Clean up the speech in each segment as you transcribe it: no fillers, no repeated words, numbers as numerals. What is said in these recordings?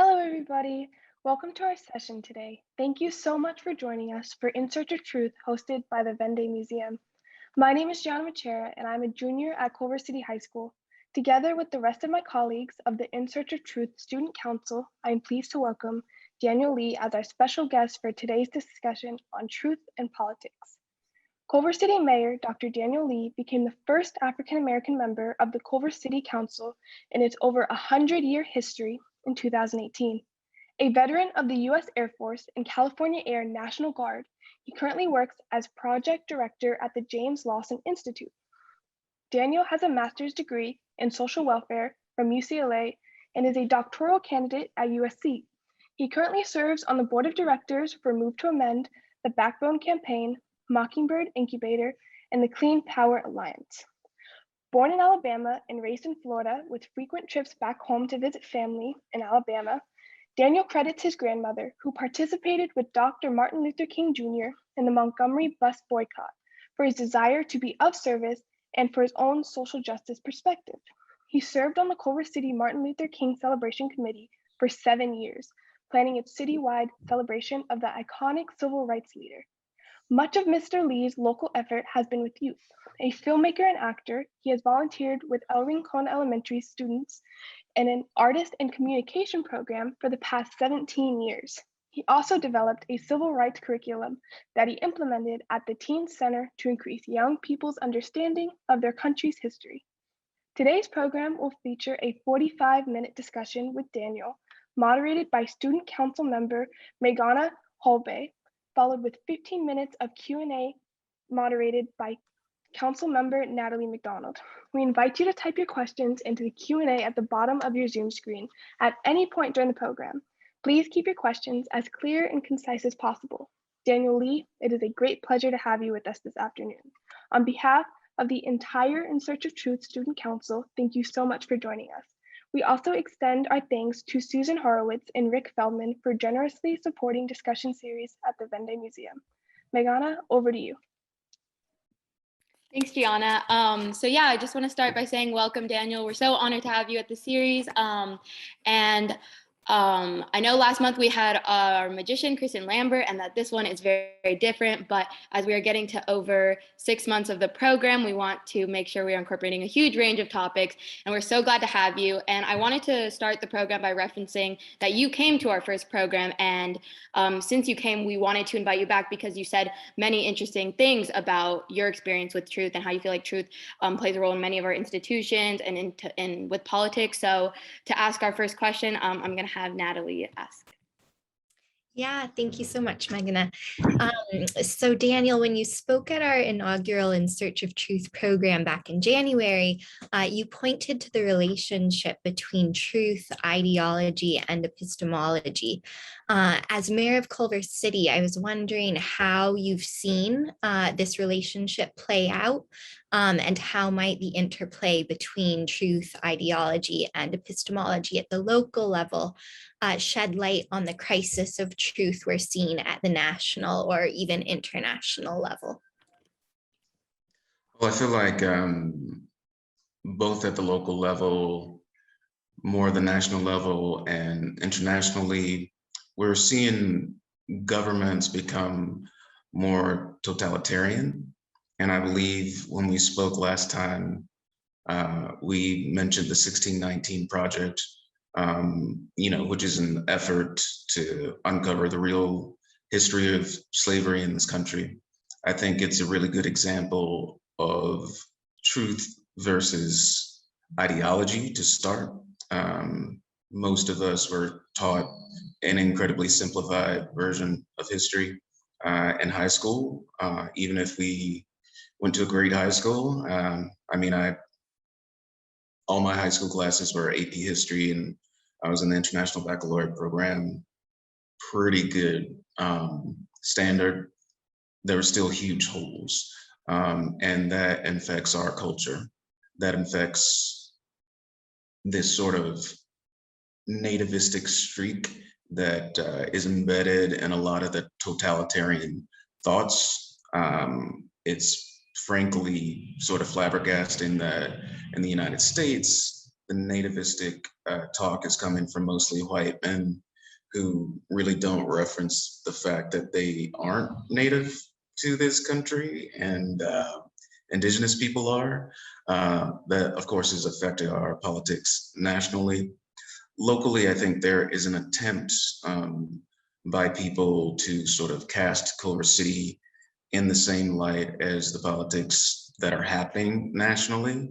Hello, everybody. Welcome to our session today. Thank you so much for joining us for In Search of Truth, hosted by the Wende Museum. My name is Gianna Machera, and I'm a junior at Culver City High School. Together with the rest of my colleagues of the In Search of Truth Student Council, I am pleased to welcome Daniel Lee as our special guest for today's discussion on truth and politics. Culver City Mayor Dr. Daniel Lee became the first African American member of the Culver City Council in its over 100-year history in 2018. A veteran of the U.S. Air Force and California Air National Guard, he currently works as project director at the James Lawson Institute. Daniel has a master's degree in social welfare from UCLA and is a doctoral candidate at USC. He currently serves on the board of directors for Move to Amend, the Backbone Campaign, Mockingbird Incubator, and the Clean Power Alliance. Born in Alabama and raised in Florida with frequent trips back home to visit family in Alabama, Daniel credits his grandmother, who participated with Dr. Martin Luther King Jr. in the Montgomery bus boycott, for his desire to be of service and for his own social justice perspective. He served on the Culver City Martin Luther King Celebration Committee for 7 years, planning its citywide celebration of the iconic civil rights leader. Much of Mr. Lee's local effort has been with youth. A filmmaker and actor, he has volunteered with El Rincon Elementary students in an artist and communication program for the past 17 years. He also developed a civil rights curriculum that he implemented at the Teen Center to increase young people's understanding of their country's history. Today's program will feature a 45-minute discussion with Daniel, moderated by Student Council member Meghana Holbe, followed with 15 minutes of Q&A moderated by Council member Natalie McDonald. We invite you to type your questions into the Q&A at the bottom of your Zoom screen at any point during the program. Please keep your questions as clear and concise as possible. Daniel Lee, it is a great pleasure to have you with us this afternoon. On behalf of the entire In Search of Truth Student Council, thank you so much for joining us. We also extend our thanks to Susan Horowitz and Rick Feldman for generously supporting discussion series at the Wende Museum. Meghana, over to you. Thanks, Gianna. I just want to start by saying welcome, Daniel. We're so honored to have you at the series. I know last month we had our magician, Kristen Lambert, and that this one is very, very different, but as we are getting to over 6 months of the program, we want to make sure we are incorporating a huge range of topics, and we're so glad to have you. And I wanted to start the program by referencing that you came to our first program, and since you came, we wanted to invite you back because you said many interesting things about your experience with truth and how you feel like truth plays a role in many of our institutions and with politics. So to ask our first question, I'm going to have Natalie ask. Yeah, thank you so much, Meghana. So Daniel, when you spoke at our inaugural In Search of Truth program back in January, you pointed to the relationship between truth, ideology, and epistemology. As mayor of Culver City, I was wondering how you've seen this relationship play out, and how might the interplay between truth, ideology, and epistemology at the local level shed light on the crisis of truth we're seeing at the national or even international level? Well, I feel like both at the local level, more the national level, and internationally, we're seeing governments become more totalitarian. And I believe when we spoke last time, we mentioned the 1619 Project, which is an effort to uncover the real history of slavery in this country. I think it's a really good example of truth versus ideology to start. Most of us were taught an incredibly simplified version of history in high school, even if we went to a great high school. All my high school classes were AP history, and I was in the International Baccalaureate program. Pretty good standard. There were still huge holes, and that infects our culture. That infects this sort of nativistic streak that is embedded in a lot of the totalitarian thoughts. It's frankly sort of flabbergasting that in the United States, the nativistic talk is coming from mostly white men who really don't reference the fact that they aren't native to this country, and indigenous people are. That, of course, is affecting our politics nationally. Locally, I think there is an attempt by people to sort of cast Culver City in the same light as the politics that are happening nationally.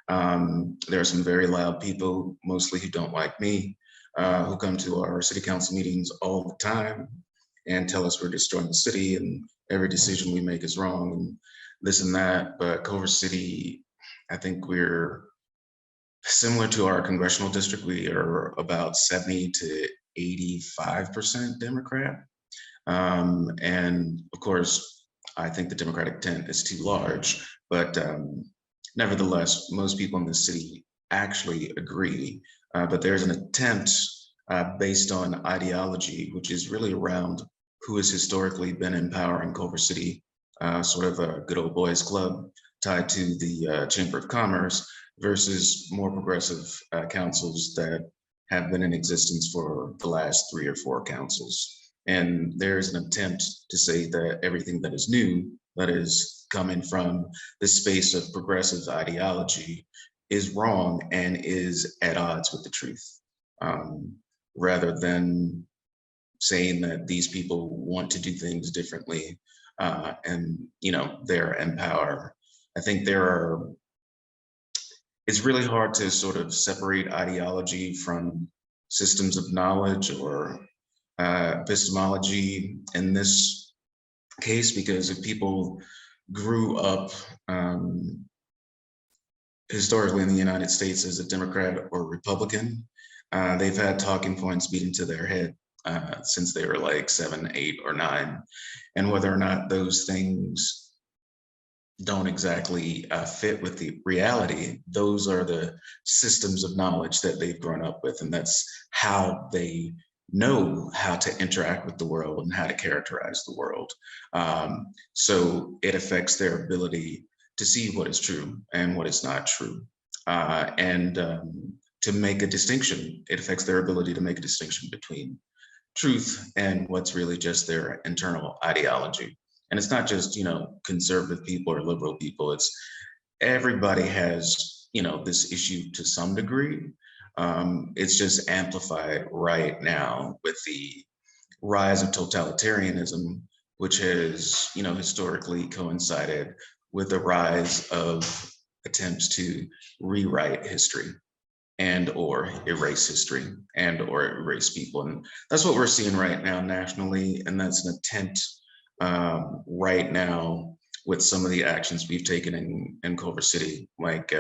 There are some very loud people, mostly who don't like me, who come to our city council meetings all the time and tell us we're destroying the city and every decision we make is wrong and this and that. But Culver City, I think we're similar to our congressional district. We are about 70 to 85% Democrat. And of course, I think the Democratic tent is too large, but nevertheless, most people in the city actually agree. But there's an attempt based on ideology, which is really around who has historically been in power in Culver City, sort of a good old boys club tied to the Chamber of Commerce versus more progressive councils that have been in existence for the last 3 or 4 councils. And there's an attempt to say that everything that is new, that is coming from the space of progressive ideology, is wrong and is at odds with the truth, rather than saying that these people want to do things differently and they're in power. I think it's really hard to sort of separate ideology from systems of knowledge or epistemology in this case, because if people grew up historically in the United States as a Democrat or Republican, they've had talking points beaten to their head since they were like 7, 8, or 9. And whether or not those things don't exactly fit with the reality, those are the systems of knowledge that they've grown up with. And that's how they know how to interact with the world and how to characterize the world. So it affects their ability to see what is true and what is not true. And to make a distinction, it affects their ability to make a distinction between truth and what's really just their internal ideology. And it's not just, conservative people or liberal people. It's everybody has, this issue to some degree. It's just amplified right now with the rise of totalitarianism, which has, historically coincided with the rise of attempts to rewrite history and or erase history and or erase people. And that's what we're seeing right now nationally. And that's an attempt right now with some of the actions we've taken in Culver City. Like,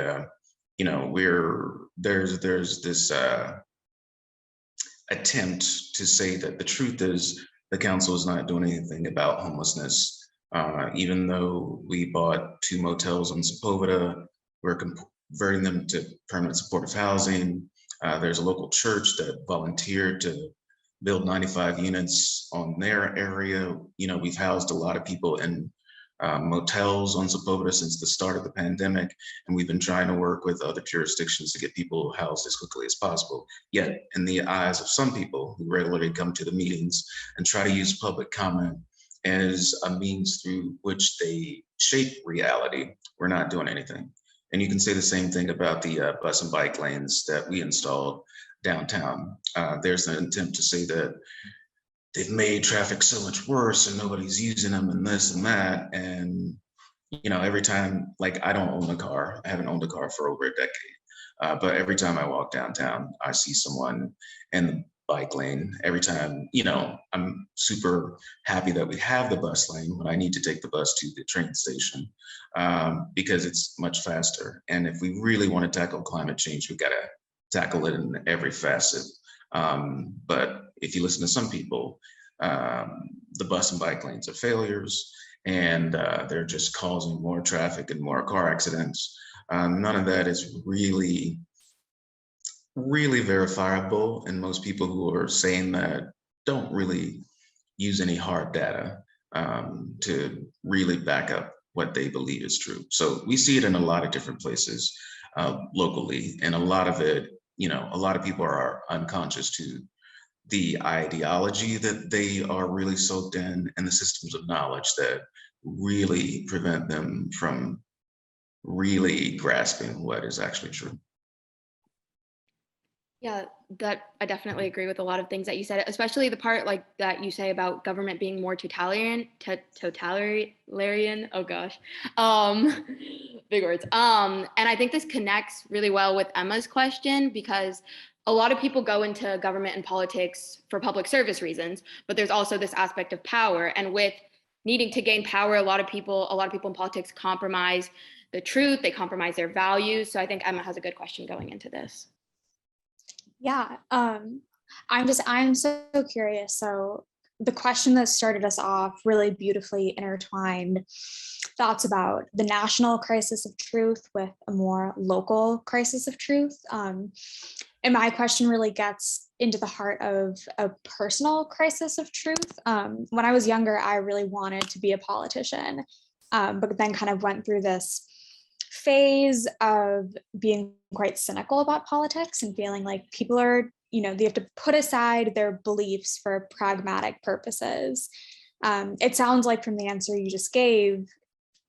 there's this attempt to say that the truth is the council is not doing anything about homelessness. Even though we bought 2 motels on Sepulveda, we're converting them to permanent supportive housing. There's a local church that volunteered to build 95 units on their area. We've housed a lot of people in motels on Sepulveda since the start of the pandemic, and we've been trying to work with other jurisdictions to get people housed as quickly as possible. Yet, in the eyes of some people who regularly come to the meetings and try to use public comment as a means through which they shape reality, we're not doing anything. And you can say the same thing about the bus and bike lanes that we installed downtown. There's an attempt to say that they've made traffic so much worse and nobody's using them and this and that. And, every time, like, I don't own a car. I haven't owned a car for over a decade. But every time I walk downtown, I see someone in the bike lane. Every time, I'm super happy that we have the bus lane when I need to take the bus to the train station because it's much faster. And if we really want to tackle climate change, we've got to tackle it in every facet. But if you listen to some people, the bus and bike lanes are failures, and they're just causing more traffic and more car accidents. None of that is really verifiable, and most people who are saying that don't really use any hard data to really back up what they believe is true. So we see it in a lot of different places locally, and a lot of it a lot of people are unconscious to the ideology that they are really soaked in and the systems of knowledge that really prevent them from really grasping what is actually true. Yeah, that I definitely agree with a lot of things that you said, especially the part like that you say about government being more totalitarian. Oh gosh, big words. And I think this connects really well with Emma's question, because a lot of people go into government and politics for public service reasons, but there's also this aspect of power. And with needing to gain power, a lot of people in politics compromise the truth, they compromise their values. So I think Emma has a good question going into this. Yeah, I'm so curious. So the question that started us off really beautifully intertwined thoughts about the national crisis of truth with a more local crisis of truth. And my question really gets into the heart of a personal crisis of truth. When I was younger, I really wanted to be a politician, but then kind of went through this phase of being quite cynical about politics and feeling like people are, they have to put aside their beliefs for pragmatic purposes. It sounds like from the answer you just gave,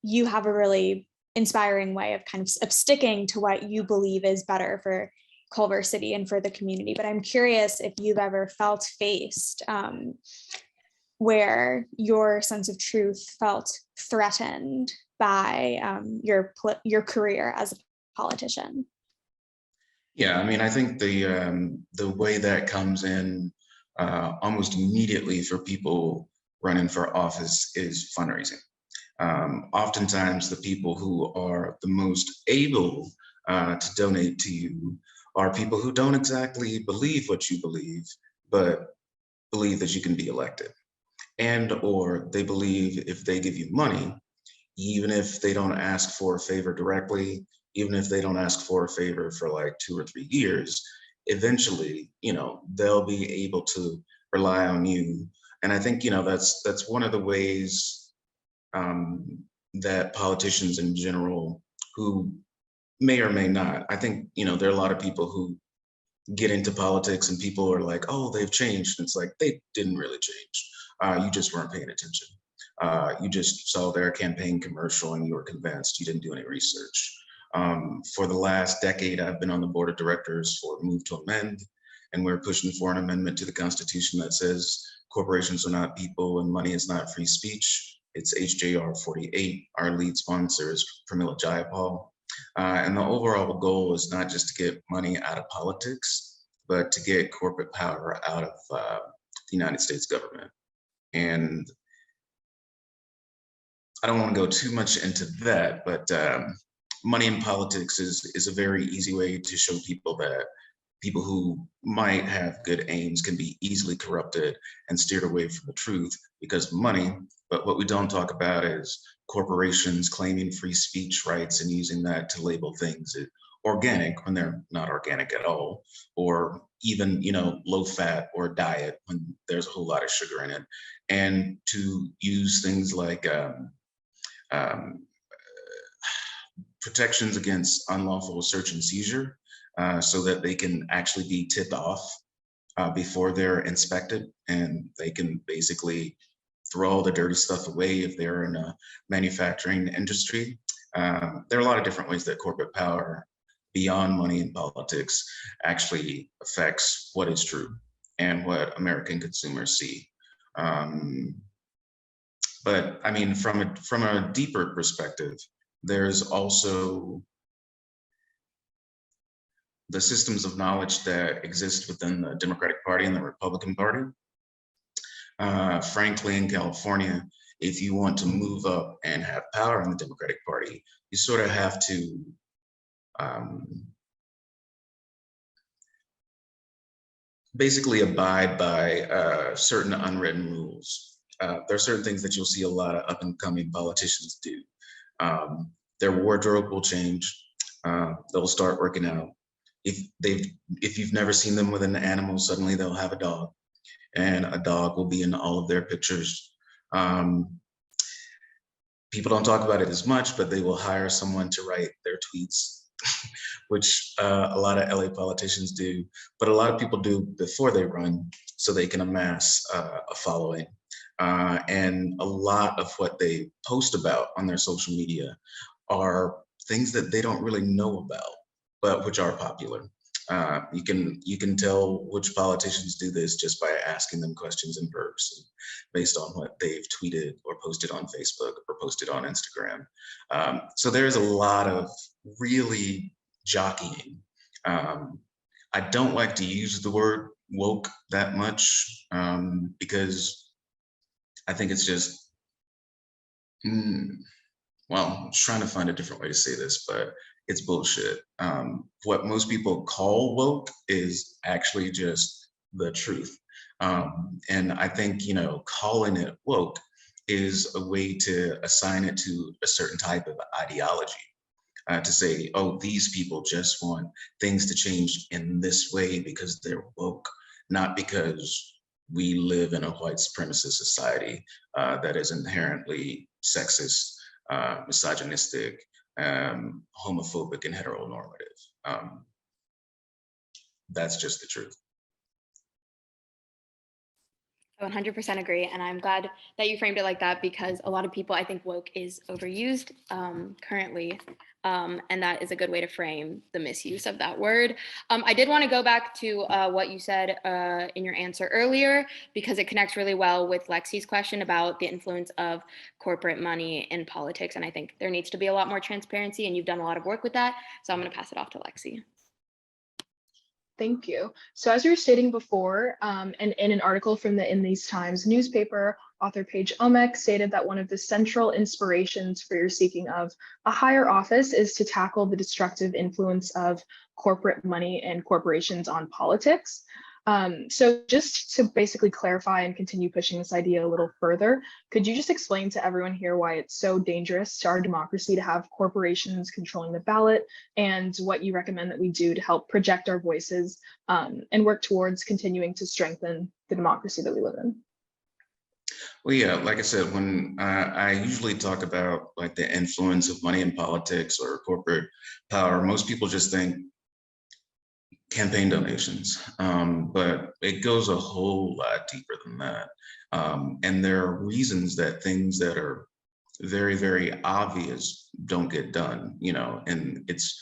you have a really inspiring way of kind of sticking to what you believe is better for Culver City and for the community. But I'm curious if you've ever felt faced where your sense of truth felt threatened by your career as a politician. Yeah, I mean, I think the way that comes in almost immediately for people running for office is fundraising. Oftentimes, the people who are the most able to donate to you are people who don't exactly believe what you believe, but believe that you can be elected. And or they believe if they give you money, even if they don't ask for a favor directly, even if they don't ask for a favor for like 2 or 3 years, eventually, they'll be able to rely on you. And I think, that's one of the ways that politicians in general, who may or may not, I think, there are a lot of people who get into politics and people are like, oh, they've changed. And it's like, they didn't really change. You just weren't paying attention. You just saw their campaign commercial and you were convinced. You didn't do any research. For the last decade, I've been on the board of directors for Move to Amend, and we're pushing for an amendment to the Constitution that says corporations are not people and money is not free speech. It's HJR 48. Our lead sponsor is Pramila Jayapal. And the overall goal is not just to get money out of politics, but to get corporate power out of the United States government. And I don't want to go too much into that, but money in politics is a very easy way to show people that people who might have good aims can be easily corrupted and steered away from the truth because of money. But what we don't talk about is corporations claiming free speech rights and using that to label things organic when they're not organic at all, or even, low fat or diet when there's a whole lot of sugar in it. And to use things like protections against unlawful search and seizure so that they can actually be tipped off before they're inspected, and they can basically throw all the dirty stuff away if they're in a manufacturing industry. There are a lot of different ways that corporate power beyond money in politics actually affects what is true and what American consumers see. But I mean, from a deeper perspective, there's also the systems of knowledge that exist within the Democratic Party and the Republican Party. Frankly, in California, if you want to move up and have power in the Democratic Party, you sort of have to basically abide by certain unwritten rules. There are certain things that you'll see a lot of up and coming politicians do. Their wardrobe will change. They'll start working out. If you've never seen them with an animal, suddenly they'll have a dog, and a dog will be in all of their pictures. People don't talk about it as much, but they will hire someone to write their tweets which a lot of LA politicians do, but a lot of people do before they run so they can amass a following. And a lot of what they post about on their social media are things that they don't really know about, but which are popular. You can tell which politicians do this just by asking them questions in person based on what they've tweeted or posted on Facebook or posted on Instagram. So there's a lot of really jockeying. I don't like to use the word woke that much because I think it's just, well, I'm trying to find a different way to say this, but it's bullshit. What most people call woke is actually just the truth. And I think, calling it woke is a way to assign it to a certain type of ideology. To say, oh, these people just want things to change in this way because they're woke, not because we live in a white supremacist society that is inherently sexist, misogynistic, homophobic, and heteronormative. That's just the truth. I 100% agree. And I'm glad that you framed it like that, because a lot of people, I think woke is overused currently. And that is a good way to frame the misuse of that word. I did want to go back to what you said in your answer earlier, because it connects really well with Lexi's question about the influence of corporate money in politics. And I think there needs to be a lot more transparency, and you've done a lot of work with that. So I'm going to pass it off to Lexi. Thank you. So as you were stating before, and in an article from the In These Times newspaper, author Paige Omek stated that one of the central inspirations for your seeking of a higher office is to tackle the destructive influence of corporate money and corporations on politics. So just to basically clarify and continue pushing this idea a little further, could you just explain to everyone here why it's so dangerous to our democracy to have corporations controlling the ballot, and what you recommend that we do to help project our voices and work towards continuing to strengthen the democracy that we live in? Well, yeah, like I said, when I usually talk about like the influence of money in politics or corporate power, most people just think campaign donations, but it goes a whole lot deeper than that. And there are reasons that things that are very, very obvious don't get done, and it's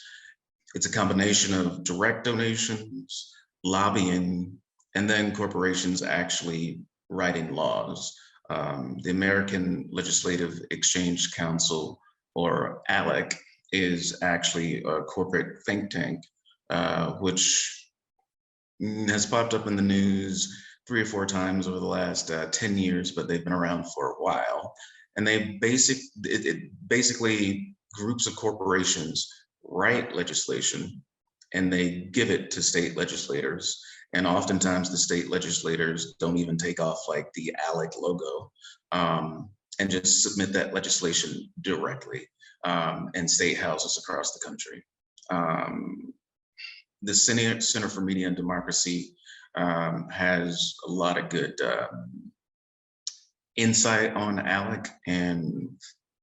a combination of direct donations, lobbying, and then corporations actually writing laws. The American Legislative Exchange Council, or ALEC, is actually a corporate think tank which has popped up in the news 3 or 4 times over the last 10 years, but they've been around for a while. And it basically groups of corporations write legislation and they give it to state legislators. And oftentimes the state legislators don't even take off like the ALEC logo and just submit that legislation directly in state houses across the country. The Center for Media and Democracy has a lot of good insight on ALEC, and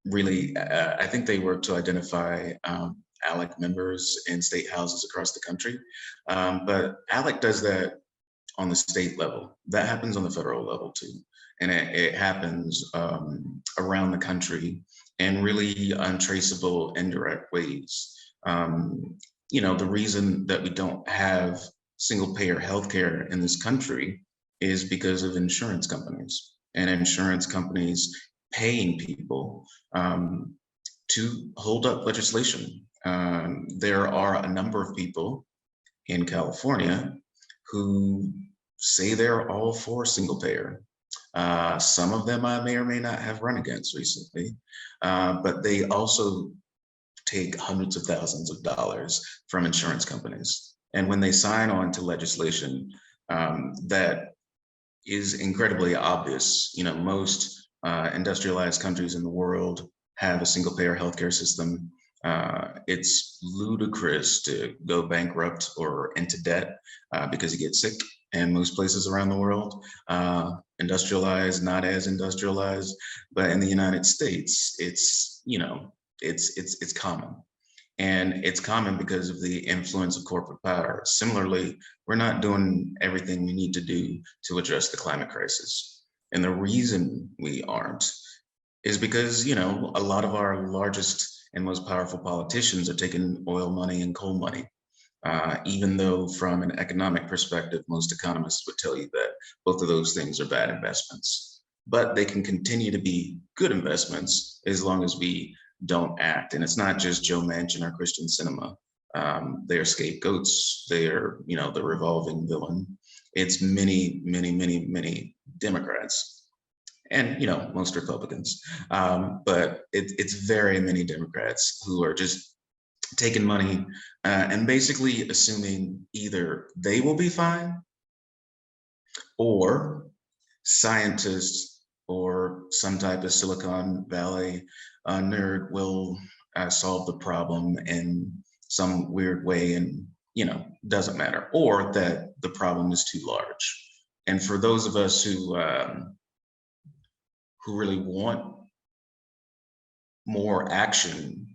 really, I think they work to identify ALEC members in state houses across the country. But ALEC does that on the state level. That happens on the federal level too. And it happens around the country in really untraceable, indirect ways. The reason that we don't have single payer healthcare in this country is because of insurance companies, and insurance companies paying people to hold up legislation. There are a number of people in California who say they're all for single payer. Some of them I may or may not have run against recently, but they also take hundreds of thousands of dollars from insurance companies. And when they sign on to legislation that is incredibly obvious, most industrialized countries in the world have a single payer healthcare system. It's ludicrous to go bankrupt or into debt because you get sick in most places around the world. Industrialized, not as industrialized, but in the United States, it's common. And it's common because of the influence of corporate power. Similarly, we're not doing everything we need to do to address the climate crisis. And the reason we aren't is because, you know, a lot of our largest and most powerful politicians are taking oil money and coal money. Even though from an economic perspective, most economists would tell you that both of those things are bad investments. But they can continue to be good investments as long as we don't act. And it's not just Joe Manchin or Christian Sinema. They are scapegoats. They are, you know, the revolving villain. It's many, many, many, many Democrats, and you know, most Republicans, but it's very many Democrats who are just taking money and basically assuming either they will be fine or scientists or some type of Silicon Valley nerd will solve the problem in some weird way, and you know, doesn't matter, or that the problem is too large. And for those of us who really want more action,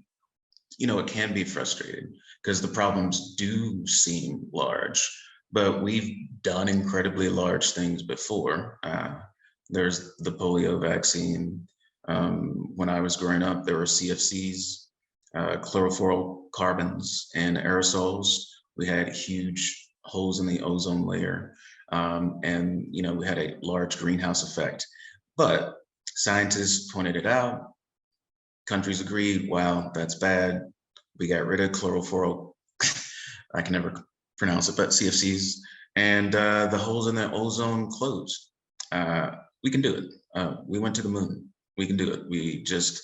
you know, it can be frustrating because the problems do seem large, but we've done incredibly large things before. There's the polio vaccine. When I was growing up, there were CFCs, chlorofluorocarbons, and aerosols. We had huge holes in the ozone layer, and you know, we had a large greenhouse effect. But scientists pointed it out. Countries agreed, wow, that's bad. We got rid of chlorofluoro, I can never pronounce it, but CFCs, and the holes in the ozone closed. We can do it. We went to the moon. We can do it. We just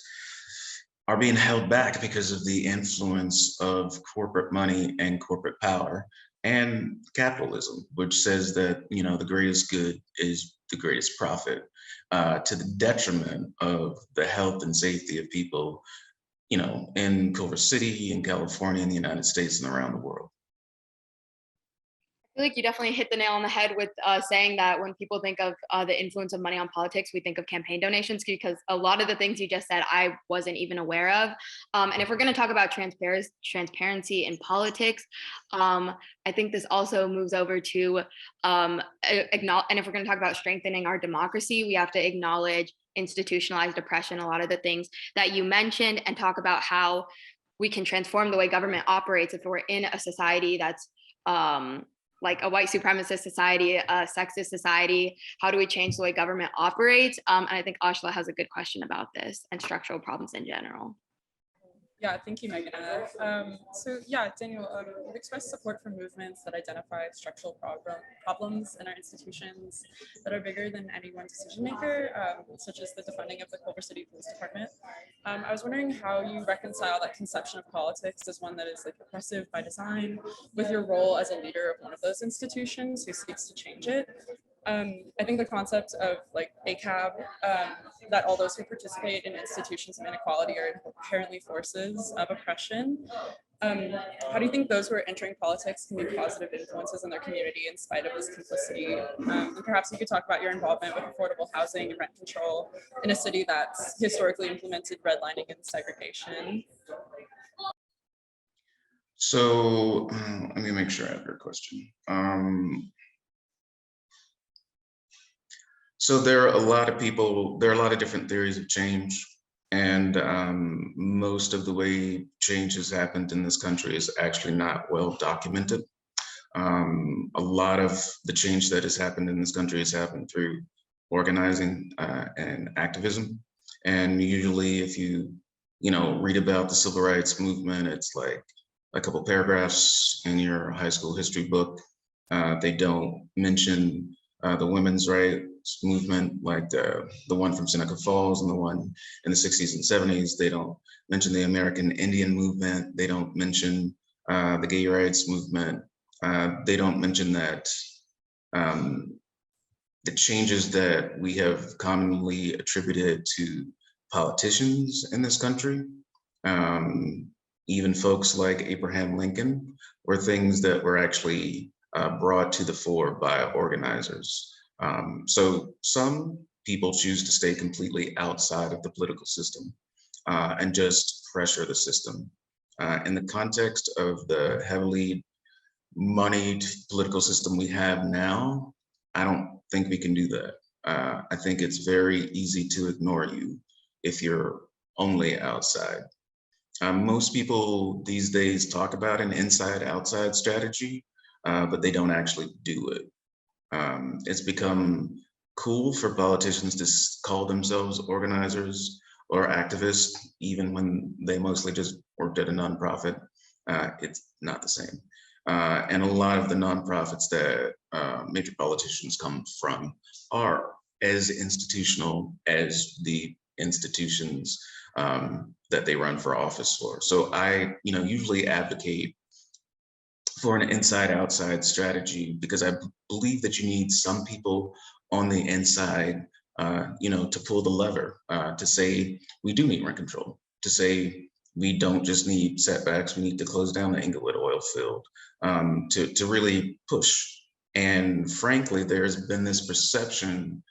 are being held back because of the influence of corporate money and corporate power and capitalism, which says that, you know, the greatest good is the greatest profit, to the detriment of the health and safety of people, you know, in Culver City, in California, in the United States, and around the world. I feel like you definitely hit the nail on the head with saying that when people think of the influence of money on politics, we think of campaign donations, because a lot of the things you just said, I wasn't even aware of. And if we're going to talk about transparency in politics, I think this also moves over to acknowledge, and if we're going to talk about strengthening our democracy, we have to acknowledge institutionalized oppression, a lot of the things that you mentioned, and talk about how we can transform the way government operates if we're in a society that's like a white supremacist society, a sexist society. How do we change the way government operates? And I think Ashla has a good question about this and structural problems in general. Yeah, thank you, Megan. So yeah, Daniel, we've expressed support for movements that identify structural problems in our institutions that are bigger than any one decision maker, such as the defunding of the Culver City Police Department. I was wondering how you reconcile that conception of politics as one that is like oppressive by design with your role as a leader of one of those institutions who seeks to change it. I think the concept of like ACAB, that all those who participate in institutions of inequality are inherently forces of oppression. How do you think those who are entering politics can be positive influences in their community in spite of this complicity? And perhaps you could talk about your involvement with affordable housing and rent control in a city that's historically implemented redlining and segregation. So let me make sure I have your question. So there are a lot of people, there are a lot of different theories of change, and most of the way change has happened in this country is actually not well documented. A lot of the change that has happened in this country has happened through organizing and activism. And usually if you read about the civil rights movement, it's like a couple paragraphs in your high school history book. They don't mention the women's rights movement, like the one from Seneca Falls and the one in the 60s and 70s. They don't mention the American Indian movement. They don't mention the gay rights movement. They don't mention that the changes that we have commonly attributed to politicians in this country, even folks like Abraham Lincoln, were things that were actually brought to the fore by organizers. So some people choose to stay completely outside of the political system and just pressure the system. In the context of the heavily moneyed political system we have now, I don't think we can do that. I think it's very easy to ignore you if you're only outside. Most people these days talk about an inside-outside strategy, but they don't actually do it. It's become cool for politicians to call themselves organizers or activists, even when they mostly just worked at a nonprofit. It's not the same. And a lot of the nonprofits that major politicians come from are as institutional as the institutions that they run for office for. So I, usually advocate for an inside-outside strategy because I believe that you need some people on the inside, to pull the lever, to say we do need rent control, to say we don't just need setbacks, we need to close down the Inglewood oil field, to really push. And frankly, there's been this perception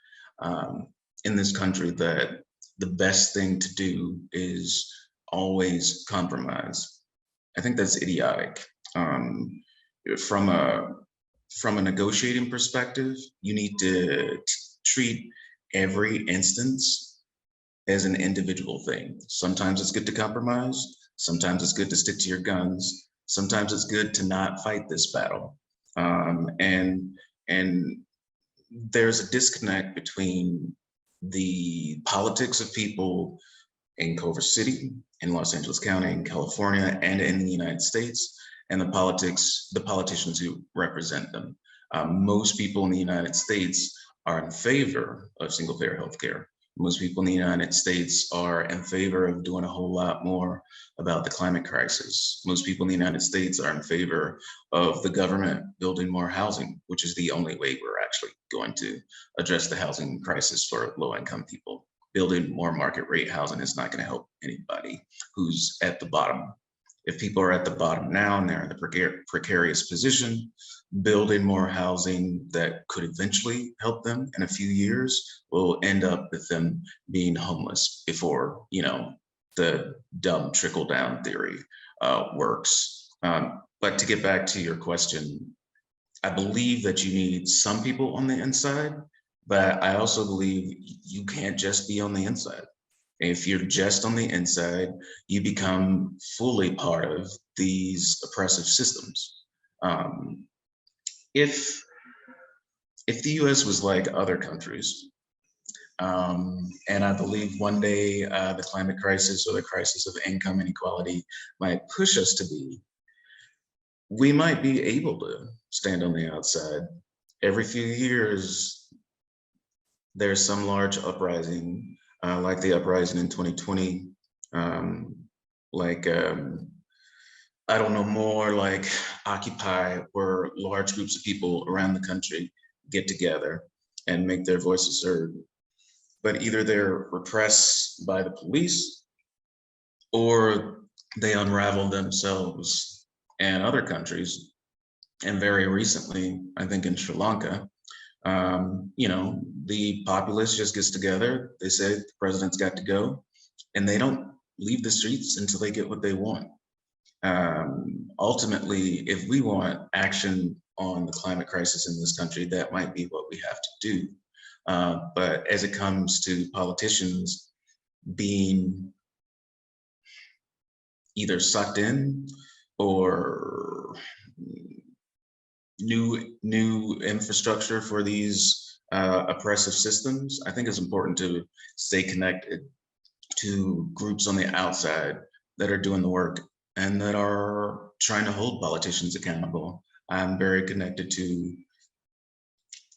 in this country that the best thing to do is always compromise. I think that's idiotic. From a negotiating perspective, you need to treat every instance as an individual thing. Sometimes it's good to compromise. Sometimes it's good to stick to your guns. Sometimes it's good to not fight this battle. And there's a disconnect between the politics of people in Culver City, in Los Angeles County, in California, and in the United States, and the politicians who represent them. Most people in the United States are in favor of single-payer healthcare. Most people in the United States are in favor of doing a whole lot more about the climate crisis. Most people in the United States are in favor of the government building more housing, which is the only way we're actually going to address the housing crisis for low-income people. Building more market rate housing is not going to help anybody who's at the bottom. If people are at the bottom now and they're in the precarious position, building more housing that could eventually help them in a few years will end up with them being homeless before, the dumb trickle-down theory works. But to get back to your question, I believe that you need some people on the inside, but I also believe you can't just be on the inside. If you're just on the inside, you become fully part of these oppressive systems. If the US was like other countries, and I believe one day the climate crisis or the crisis of income inequality might push us to be, we might be able to stand on the outside. Every few years, there's some large uprising, like the uprising in 2020, I don't know, more like Occupy, where large groups of people around the country get together and make their voices heard. But either they're repressed by the police or they unravel themselves. And other countries, and very recently, I think in Sri Lanka, the populace just gets together, they say the president's got to go, and they don't leave the streets until they get what they want. Ultimately, if we want action on the climate crisis in this country, that might be what we have to do. But as it comes to politicians being either sucked in or new infrastructure for these oppressive systems, I think it's important to stay connected to groups on the outside that are doing the work and that are trying to hold politicians accountable. I'm very connected to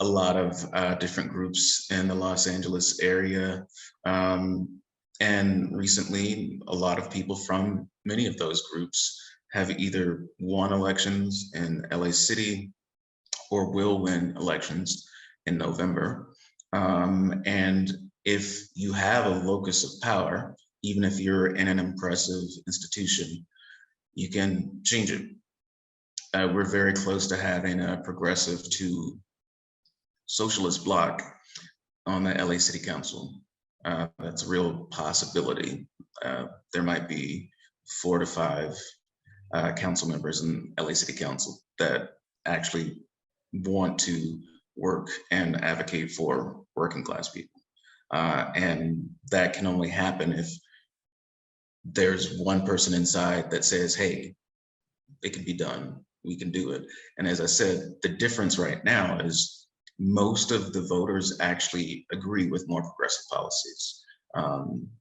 a lot of different groups in the Los Angeles area. And recently, a lot of people from many of those groups have either won elections in LA City or will win elections in November. And if you have a locus of power, even if you're in an impressive institution, you can change it. We're very close to having a progressive to socialist bloc on the LA City Council. That's a real possibility. There might be 4 to 5 council members in LA City Council that actually want to work and advocate for working class people. And that can only happen if there's one person inside that says, hey, it can be done, we can do it. And as I said, the difference right now is most of the voters actually agree with more progressive policies.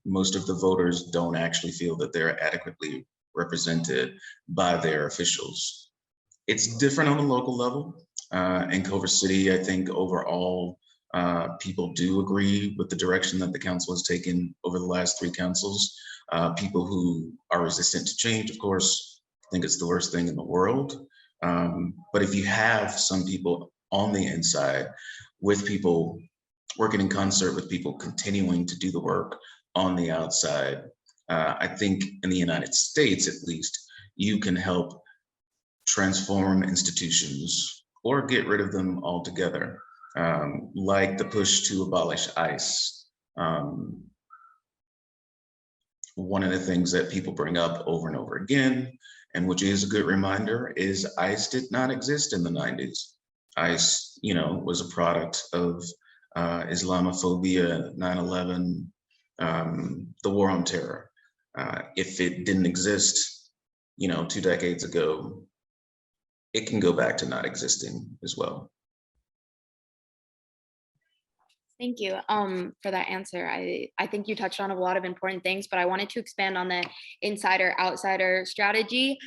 Most of the voters don't actually feel that they're adequately represented by their officials. It's different on the local level. In Culver City, I think overall, people do agree with the direction that the council has taken over the last 3 councils. People who are resistant to change, of course, think it's the worst thing in the world. But if you have some people on the inside with people working in concert with people continuing to do the work on the outside, I think in the United States, at least, you can help transform institutions or get rid of them altogether, like the push to abolish ICE. One of the things that people bring up over and over again, and which is a good reminder, is ICE did not exist in the 90s. ICE, was a product of Islamophobia, 9/11, the war on terror. If it didn't exist, 2 decades ago, it can go back to not existing as well. Thank you for that answer. I think you touched on a lot of important things, but I wanted to expand on the insider-outsider strategy,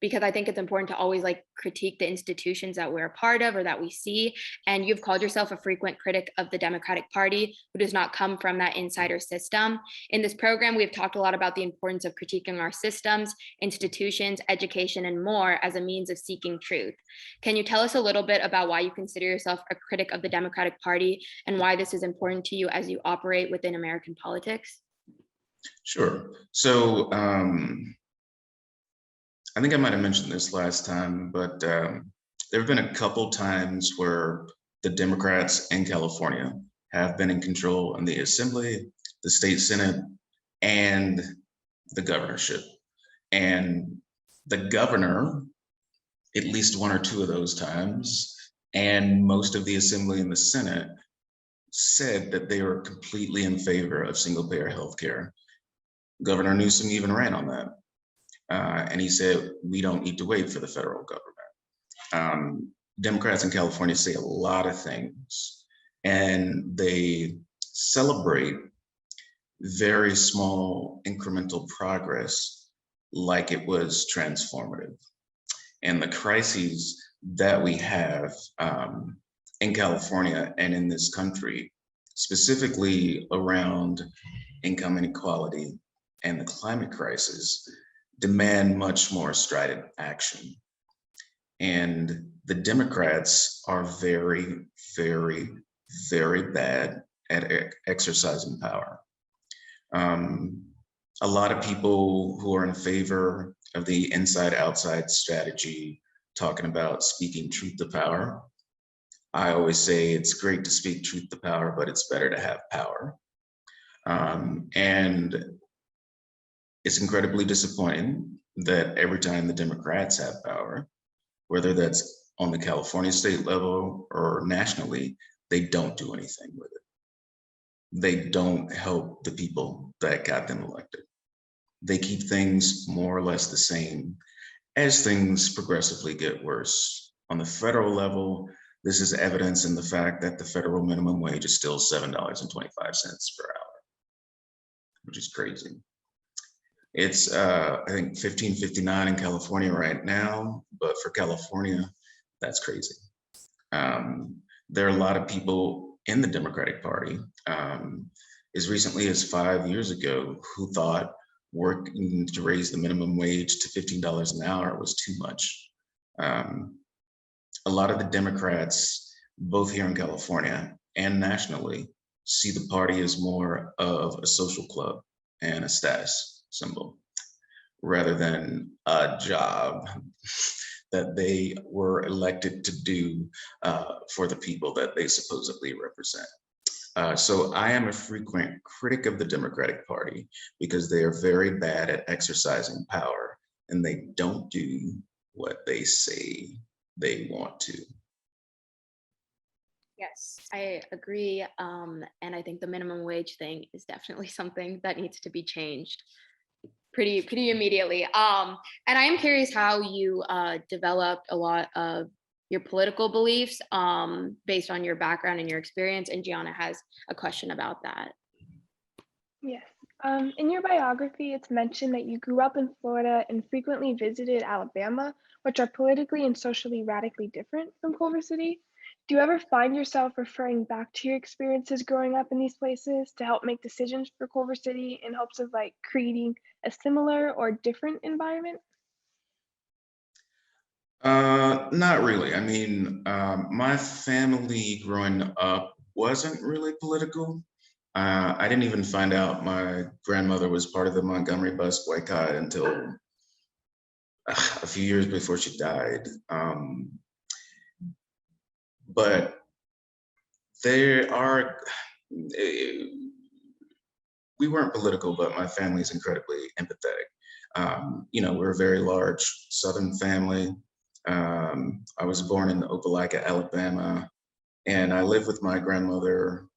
because I think it's important to always critique the institutions that we're a part of or that we see. And you've called yourself a frequent critic of the Democratic Party who does not come from that insider system. In this program, we've talked a lot about the importance of critiquing our systems, institutions, education, and more as a means of seeking truth. Can you tell us a little bit about why you consider yourself a critic of the Democratic Party and why this is important to you as you operate within American politics? Sure. So, I think I might have mentioned this last time, but there have been a couple times where the Democrats in California have been in control in the Assembly, the state Senate, and the governorship. And the governor, at least 1 or 2 of those times, and most of the Assembly and the Senate said that they were completely in favor of single-payer healthcare. Governor Newsom even ran on that. And he said, we don't need to wait for the federal government. Democrats in California say a lot of things, and they celebrate very small incremental progress like it was transformative. And the crises that we have in California and in this country, specifically around income inequality and the climate crisis, demand much more strident action. And the Democrats are very, very, very bad at exercising power. A lot of people who are in favor of the inside-outside strategy, talking about speaking truth to power, I always say it's great to speak truth to power, but it's better to have power. And it's incredibly disappointing that every time the Democrats have power, whether that's on the California state level or nationally, they don't do anything with it. They don't help the people that got them elected. They keep things more or less the same as things progressively get worse. On the federal level, this is evidence in the fact that the federal minimum wage is still $7.25 per hour, which is crazy. It's, I think, $15.59 in California right now, but for California, that's crazy. There are a lot of people in the Democratic Party, as recently as 5 years ago, who thought working to raise the minimum wage to $15 an hour was too much. A lot of the Democrats, both here in California and nationally, see the party as more of a social club and a status symbol rather than a job that they were elected to do for the people that they supposedly represent. So I am a frequent critic of the Democratic Party because they are very bad at exercising power and they don't do what they say they want to. Yes, I agree. And I think the minimum wage thing is definitely something that needs to be changed pretty immediately. And I am curious how you developed a lot of your political beliefs based on your background and your experience. And Gianna has a question about that. Yes. In your biography, it's mentioned that you grew up in Florida and frequently visited Alabama, which are politically and socially radically different from Culver City. Do you ever find yourself referring back to your experiences growing up in these places to help make decisions for Culver City in hopes of like creating a similar or different environment? Not really. I mean, my family growing up wasn't really political. I didn't even find out my grandmother was part of the Montgomery bus boycott until a few years before she died. But there are, we weren't political, but my family is incredibly empathetic. You know, we're a very large Southern family. I was born in Opelika, Alabama, and I lived with my grandmother.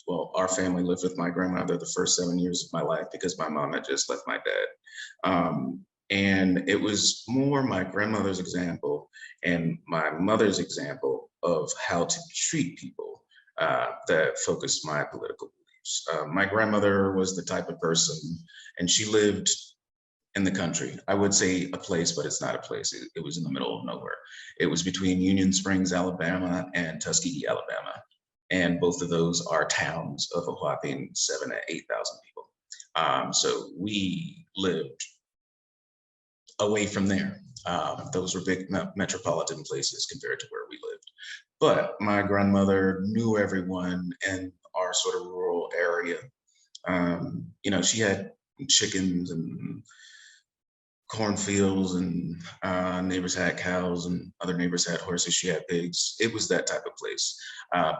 Well, our family lived with my grandmother the first 7 years of my life because my mom had just left my dad. And it was more my grandmother's example and my mother's example of how to treat people that focused my political beliefs. My grandmother was the type of person, and she lived in the country. I would say a place, but it's not a place. It was in the middle of nowhere. It was between Union Springs, Alabama, and Tuskegee, Alabama. And both of those are towns of a whopping 7,000 to 8,000 people. So we lived away from there. Those were big metropolitan places compared to where we lived. But my grandmother knew everyone in our sort of rural area. You know, she had chickens and cornfields, and neighbors had cows and other neighbors had horses. She had pigs. It was that type of place.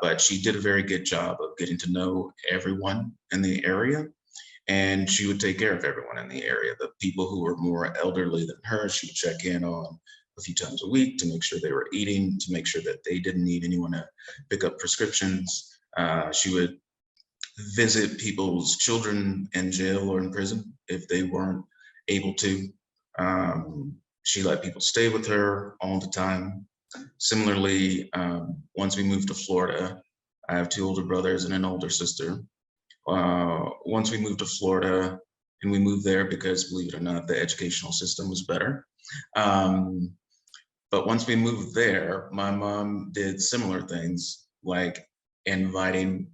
But she did a very good job of getting to know everyone in the area, and she would take care of everyone in the area. The people who were more elderly than her, she would check in on a few times a week to make sure they were eating, to make sure that they didn't need anyone to pick up prescriptions. She would visit people's children in jail or in prison if they weren't able to. She let people stay with her all the time. Similarly, once we moved to Florida, I have 2 older brothers and an older sister. Once we moved to Florida, and we moved there because, believe it or not, the educational system was better. But once we moved there, my mom did similar things, like inviting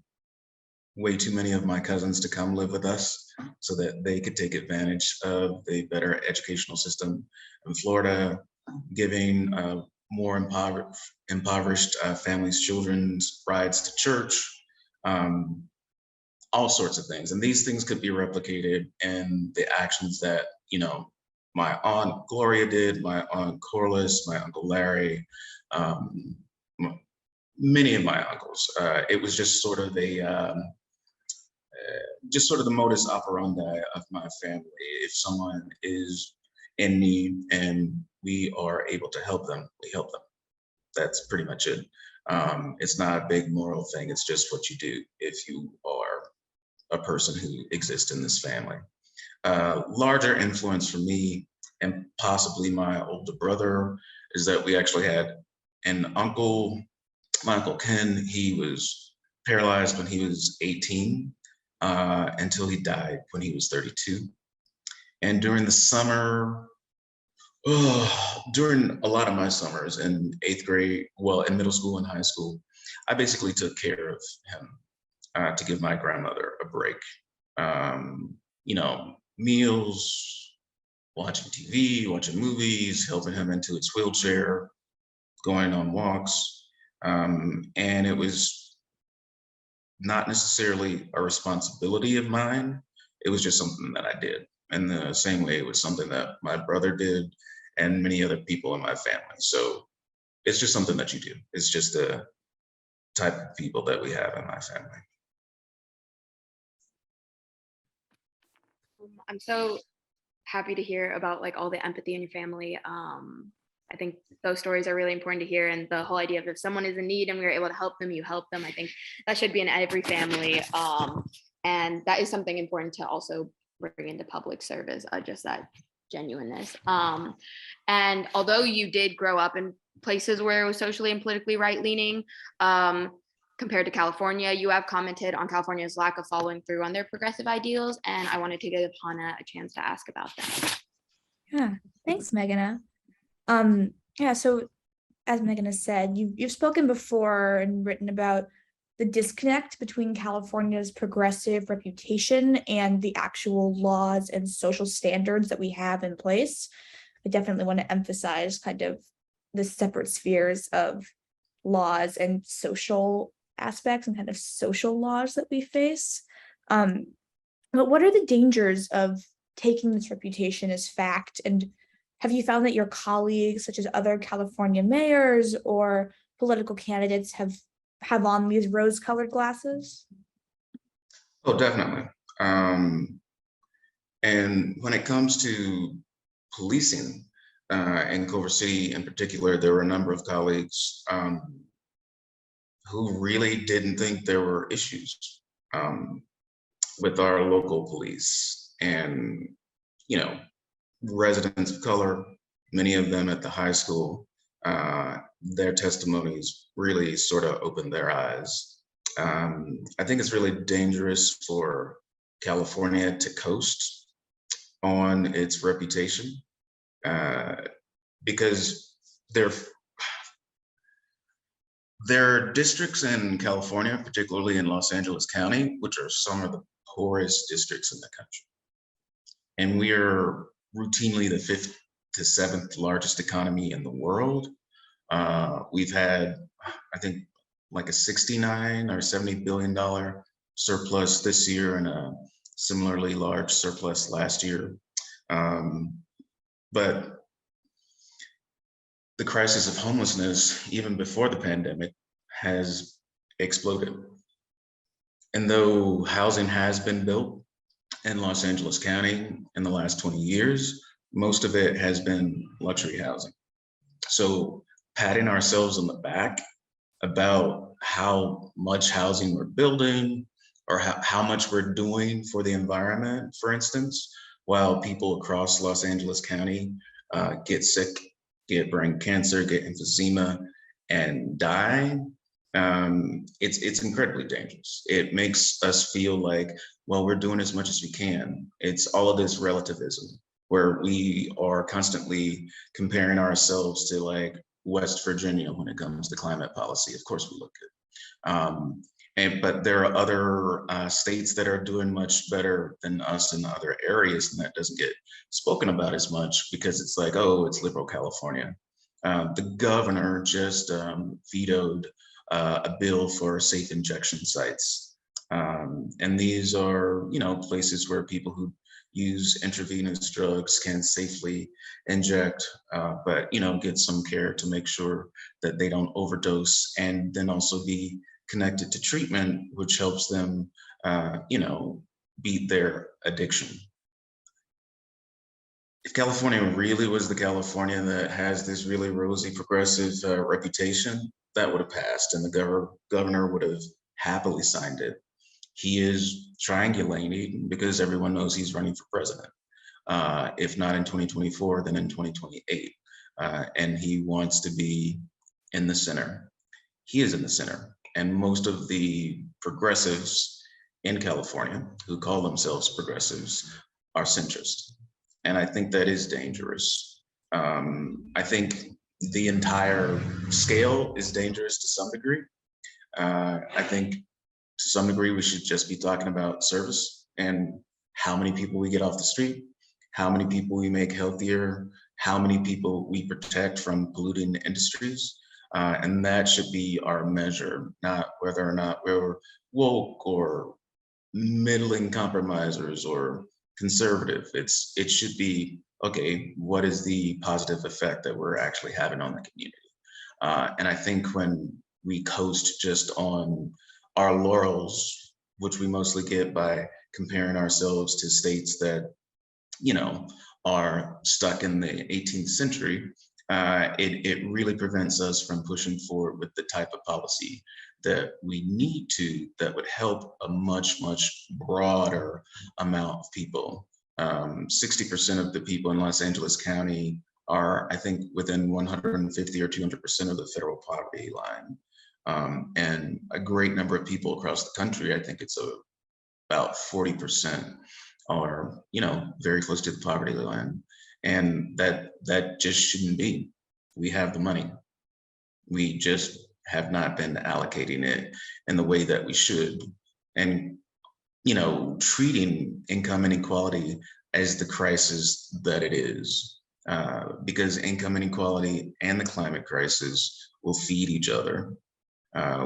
way too many of my cousins to come live with us so that they could take advantage of the better educational system in Florida, giving more impoverished families' children's rides to church, all sorts of things. And these things could be replicated in the actions that, you know, my aunt Gloria did, my aunt Corliss, my uncle Larry, many of my uncles. It was just sort of the modus operandi of my family. If someone is in need and we are able to help them, we help them. That's pretty much it. It's not a big moral thing. It's just what you do if you are a person who exists in this family. Larger influence for me and possibly my older brother is that we actually had an uncle, my Uncle Ken. He was paralyzed when he was 18 until he died when he was 32. And during the summer, during a lot of my summers in 8th grade, well, in middle school and high school, I basically took care of him to give my grandmother a break. You know, meals, watching TV, watching movies, helping him into his wheelchair, going on walks. And it was not necessarily a responsibility of mine. It was just something that I did. In the same way, it was something that my brother did and many other people in my family. So it's just something that you do. It's just type of people that we have in my family. I'm so happy to hear about like all the empathy in your family. I think those stories are really important to hear, and the whole idea of if someone is in need and we are able to help them, you help them. I think that should be in every family, and that is something important to also bring into public service, just that genuineness. And although you did grow up in places where it was socially and politically right-leaning, compared to California, you have commented on California's lack of following through on their progressive ideals, and I wanted to give Hannah a chance to ask about that. Yeah, thanks, Meghana. Yeah, so as Meghana said, you've spoken before and written about the disconnect between California's progressive reputation and the actual laws and social standards that we have in place. I definitely want to emphasize kind of the separate spheres of laws and social aspects and kind of social laws that we face. But what are the dangers of taking this reputation as fact? And have you found that your colleagues, such as other California mayors or political candidates, have on these rose-colored glasses? Oh, definitely. And when it comes to policing in Culver City in particular, there were a number of colleagues who really didn't think there were issues with our local police. And, you know, residents of color, many of them at the high school, their testimonies really sort of opened their eyes. I think it's really dangerous for California to coast on its reputation because there are districts in California, particularly in Los Angeles County, which are some of the poorest districts in the country. And we are routinely the 5th to 7th largest economy in the world. We've had, I think, like a $69 or $70 billion surplus this year and a similarly large surplus last year. But the crisis of homelessness, even before the pandemic, has exploded. And though housing has been built in Los Angeles County in the last 20 years, most of it has been luxury housing. So patting ourselves on the back about how much housing we're building or how much we're doing for the environment, for instance, while people across Los Angeles County get sick, get brain cancer, get emphysema, and die, it's incredibly dangerous. It makes us feel like, well, we're doing as much as we can. It's all of this relativism where we are constantly comparing ourselves to like West Virginia when it comes to climate policy. Of course we look good. But there are other states that are doing much better than us in other areas, and that doesn't get spoken about as much because it's like, oh, it's liberal California. The governor just vetoed a bill for safe injection sites. And these are, you know, places where people who use intravenous drugs can safely inject, but, you know, get some care to make sure that they don't overdose and then also be connected to treatment, which helps them, you know, beat their addiction. If California really was the California that has this really rosy progressive reputation, that would have passed and the governor would have happily signed it. He is triangulating because everyone knows he's running for president. If not in 2024, then in 2028. And he wants to be in the center. He is in the center. And most of the progressives in California who call themselves progressives are centrist. And I think that is dangerous. I think the entire scale is dangerous to some degree. I think to some degree, we should just be talking about service and how many people we get off the street, how many people we make healthier, how many people we protect from polluting industries. And that should be our measure, not whether or not we're woke or middling compromisers or conservative. It should be, okay, what is the positive effect that we're actually having on the community? And I think when we coast just on our laurels, which we mostly get by comparing ourselves to states that, you know, are stuck in the 18th century, it really prevents us from pushing forward with the type of policy that we need to, that would help a much, much broader amount of people. 60% of the people in Los Angeles County are, I think, within 150 or 200% of the federal poverty line. And a great number of people across the country, I think it's about 40%, are, you know, very close to the poverty line. And that just shouldn't be. We have the money. We just have not been allocating it in the way that we should. And, you know, treating income inequality as the crisis that it is, because income inequality and the climate crisis will feed each other.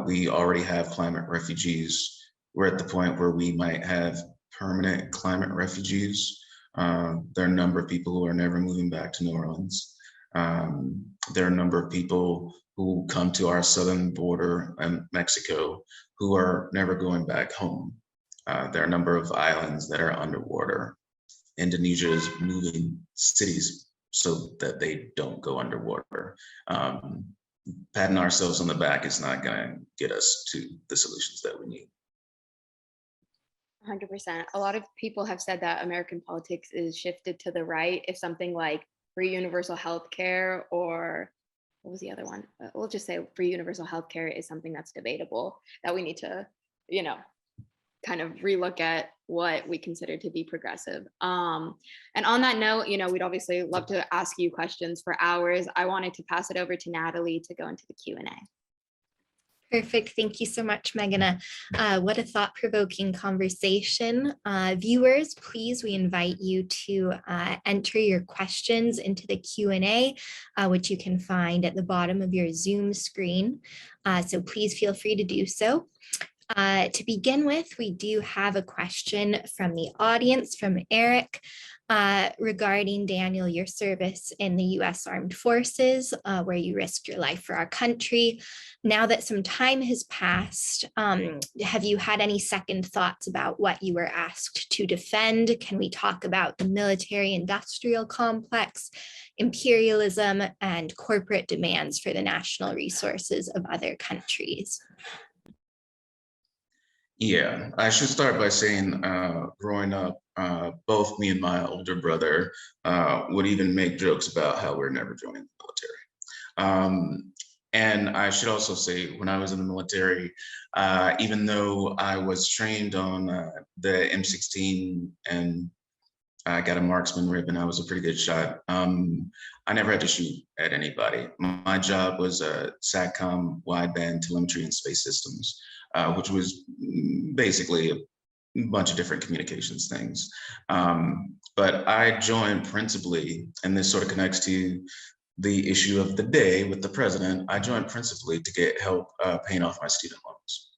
We already have climate refugees. We're at the point where we might have permanent climate refugees. There are a number of people who are never moving back to New Orleans. There are a number of people who come to our southern border in Mexico who are never going back home. There are a number of islands that are underwater. Indonesia is moving cities so that they don't go underwater. Patting ourselves on the back is not going to get us to the solutions that we need. 100%. A lot of people have said that American politics is shifted to the right if something like free universal health care, or what was the other one? We'll just say free universal health care is something that's debatable, that we need to, you know, kind of relook at what we consider to be progressive. And on that note, you know, we'd obviously love to ask you questions for hours. I wanted to pass it over to Natalie to go into the Q&A. Perfect. Thank you so much, Meghana. What a thought-provoking conversation. Viewers, please, we invite you to enter your questions into the Q&A, which you can find at the bottom of your Zoom screen. So please feel free to do so. To begin with, we do have a question from the audience, from Eric, regarding, Daniel, your service in the U.S. Armed Forces, where you risked your life for our country. Now that some time has passed, have you had any second thoughts about what you were asked to defend? Can we talk about the military-industrial complex, imperialism, and corporate demands for the national resources of other countries? Yeah, I should start by saying, growing up, both me and my older brother would even make jokes about how we're never joining the military. And I should also say, when I was in the military, even though I was trained on the M16 and I got a marksman ribbon, I was a pretty good shot. I never had to shoot at anybody. My job was SATCOM, wideband telemetry and space systems, which was basically a bunch of different communications things. But I joined principally, and this sort of connects to the issue of the day with the president, I joined principally to get help paying off my student loans.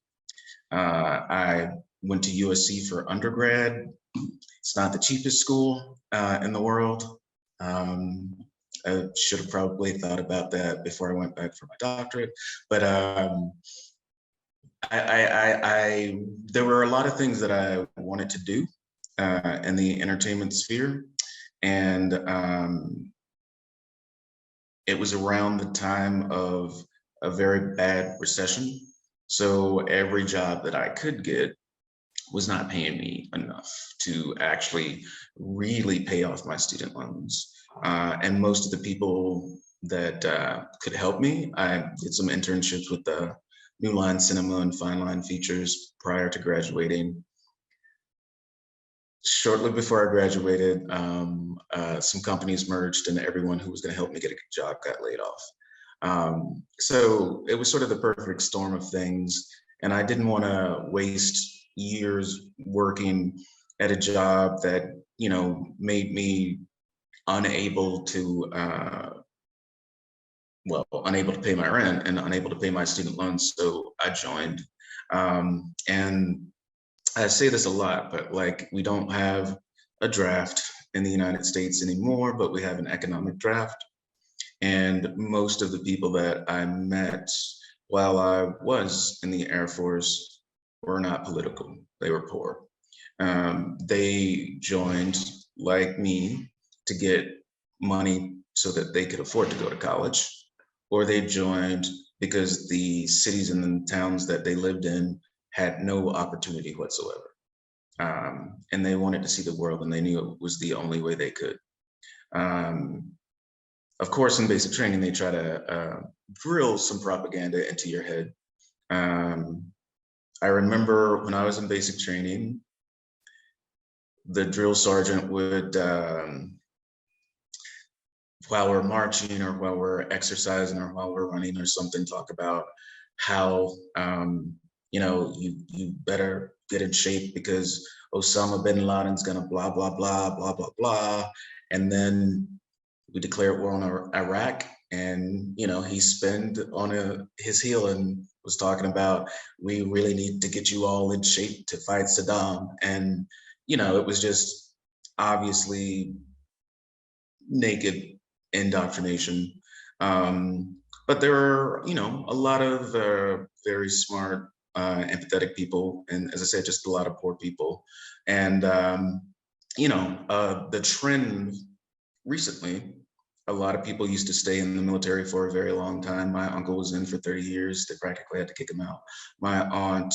I went to USC for undergrad. It's not the cheapest school in the world. I should have probably thought about that before I went back for my doctorate, but there were a lot of things that I wanted to do in the entertainment sphere, and it was around the time of a very bad recession. So every job that I could get was not paying me enough to actually really pay off my student loans. And most of the people that could help me, I did some internships with the New Line Cinema and Fine Line Features prior to graduating. Shortly before I graduated, some companies merged and everyone who was going to help me get a good job got laid off. So it was sort of the perfect storm of things. And I didn't want to waste years working at a job that, you know, made me unable to, unable to pay my rent and unable to pay my student loans. So I joined. And I say this a lot, but like, we don't have a draft in the United States anymore, but we have an economic draft. And most of the people that I met while I was in the Air Force, were not political. They were poor. They joined, like me, to get money so that they could afford to go to college, or they joined because the cities and the towns that they lived in had no opportunity whatsoever. And they wanted to see the world, and they knew it was the only way they could. Of course, in basic training, they try to drill some propaganda into your head. I remember when I was in basic training, the drill sergeant would, while we're marching or while we're exercising or while we're running or something, talk about how, you better get in shape because Osama bin Laden's gonna blah, blah, blah, blah, blah, blah. And then we declared war on Iraq, and he spinned on his heel and was talking about, we really need to get you all in shape to fight Saddam. And it was just obviously naked indoctrination. But there are a lot of very smart, empathetic people, and as I said, just a lot of poor people. And the trend recently, a lot of people used to stay in the military for a very long time. My uncle was in for 30 years. They practically had to kick him out. My aunt,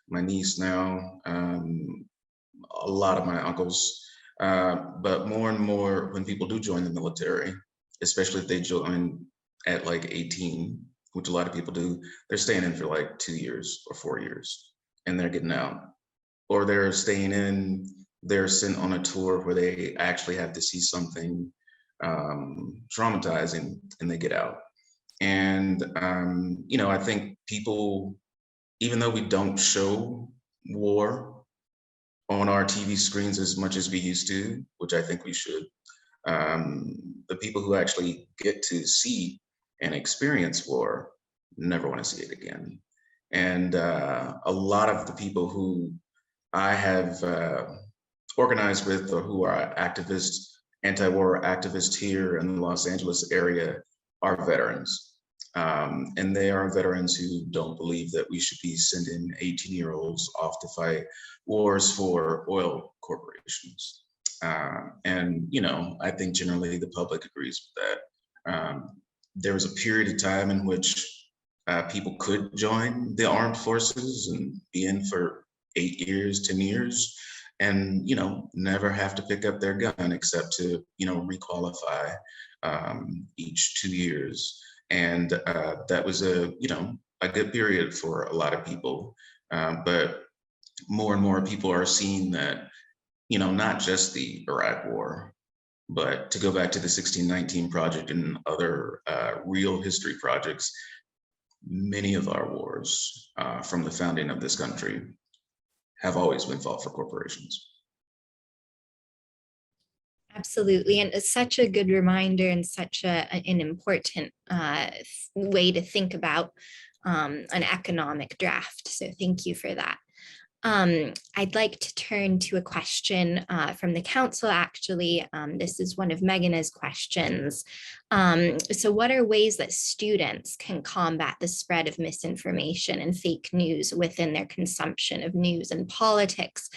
my niece now, a lot of my uncles. But more and more, when people do join the military, especially if they join at like 18, which a lot of people do, they're staying in for like 2 years or 4 years, and they're getting out. Or they're staying in, they're sent on a tour where they actually have to see something traumatizing, and they get out. And I think people, even though we don't show war on our TV screens as much as we used to, which I think we should, the people who actually get to see and experience war never want to see it again. And a lot of the people who I have organized with, or who are activists, anti-war activists here in the Los Angeles area, are veterans. And they are veterans who don't believe that we should be sending 18-year-olds off to fight wars for oil corporations. And I think generally the public agrees with that. There was a period of time in which people could join the armed forces and be in for 8 years, 10 years, and never have to pick up their gun except to requalify each 2 years. And that was a good period for a lot of people. But more and more people are seeing that not just the Iraq War, but to go back to the 1619 Project and other real history projects, many of our wars from the founding of this country have always been fought for corporations. Absolutely. And it's such a good reminder and such an important way to think about an economic draft. So thank you for that. I'd like to turn to a question from the council, actually. This is one of Meghana's questions. So what are ways that students can combat the spread of misinformation and fake news within their consumption of news and politics?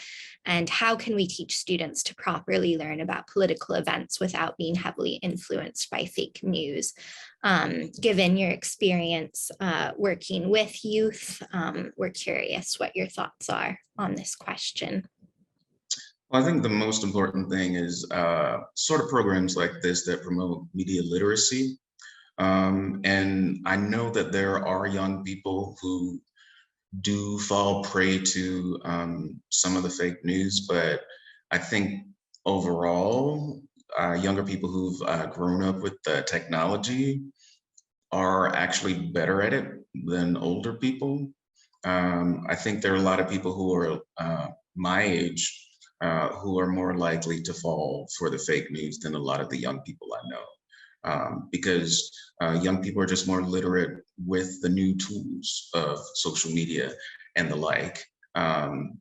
And how can we teach students to properly learn about political events without being heavily influenced by fake news? Given your experience working with youth, we're curious what your thoughts are on this question. Well, I think the most important thing is sort of programs like this that promote media literacy. And I know that there are young people who do fall prey to some of the fake news, but I think overall, younger people who've grown up with technology are actually better at it than older people. I think there are a lot of people who are my age who are more likely to fall for the fake news than a lot of the young people I know. Because young people are just more literate with the new tools of social media and the like.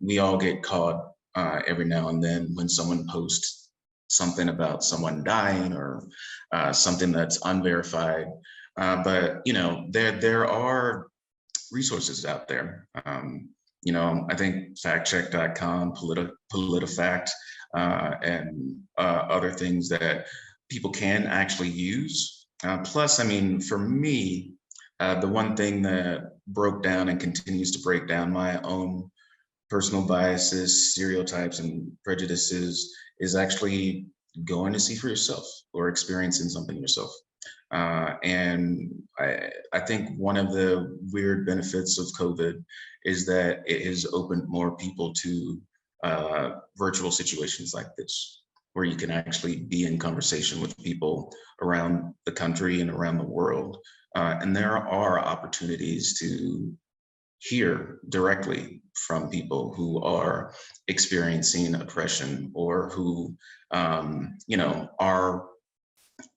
We all get caught every now and then when someone posts something about someone dying or something that's unverified. But there are resources out there. I think factcheck.com, PolitiFact, and other things that people can actually use. Plus, I mean, for me, the one thing that broke down and continues to break down my own personal biases, stereotypes, and prejudices is actually going to see for yourself or experiencing something yourself. And I think one of the weird benefits of COVID is that it has opened more people to virtual situations like this, where you can actually be in conversation with people around the country and around the world. And there are opportunities to hear directly from people who are experiencing oppression or who, are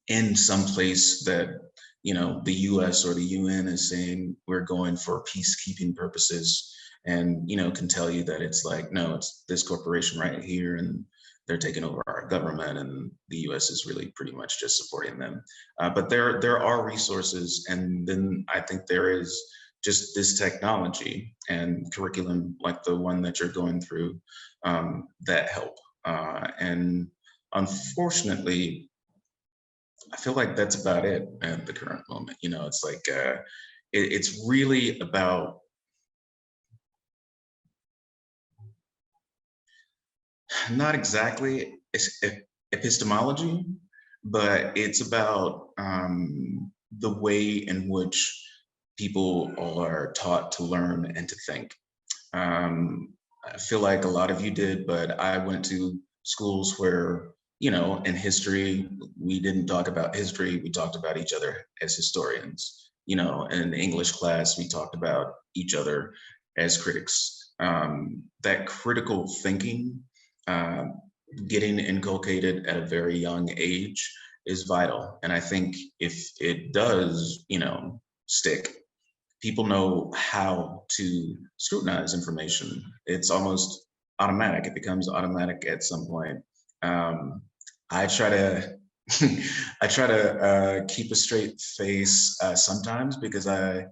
in some place that, the US or the UN is saying we're going for peacekeeping purposes, and, can tell you that it's like, no, it's this corporation right here, and they're taking over our government, and the US is really pretty much just supporting them. But there are resources, and then I think there is just this technology and curriculum like the one that you're going through that help. And unfortunately, I feel like that's about it at the current moment. It's like, it's really about not exactly epistemology, but it's about the way in which people are taught to learn and to think. I feel like a lot of you did, but I went to schools where, in history, we didn't talk about history, we talked about each other as historians. In English class, we talked about each other as critics. That critical thinking, getting inculcated at a very young age is vital. And I think if it does, stick, people know how to scrutinize information. It's almost automatic. It becomes automatic at some point. I try to keep a straight face sometimes, because I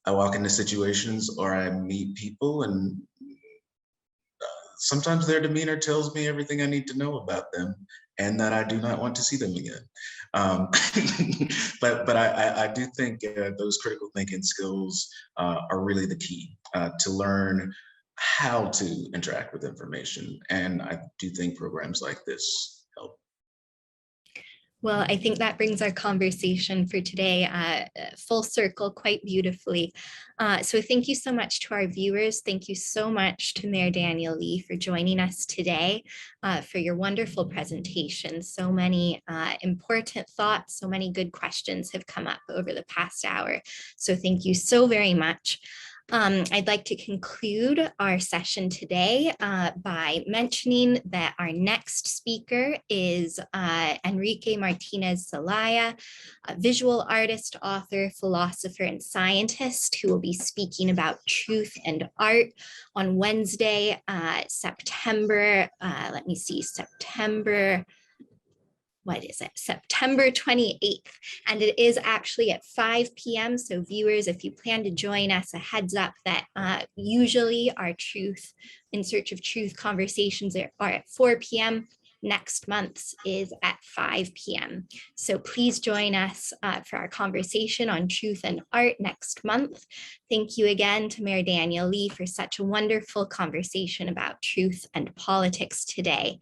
walk into situations or I meet people, and sometimes their demeanor tells me everything I need to know about them, and that I do not want to see them again. But I do think those critical thinking skills are really the key to learn how to interact with information. And I do think programs like this help. Well, I think that brings our conversation for today full circle quite beautifully. So thank you so much to our viewers. Thank you so much to Mayor Daniel Lee for joining us today, for your wonderful presentation. So many important thoughts, so many good questions have come up over the past hour. So thank you so very much. I'd like to conclude our session today by mentioning that our next speaker is Enrique Martinez Celaya, a visual artist, author, philosopher, and scientist, who will be speaking about truth and art on Wednesday, September 28th. And it is actually at 5 p.m. So viewers, if you plan to join us, a heads up that usually our Truth in Search of Truth conversations are at 4 p.m. Next month's is at 5 p.m. So please join us for our conversation on truth and art next month. Thank you again to Mayor Daniel Lee for such a wonderful conversation about truth and politics today.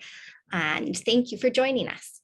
And thank you for joining us.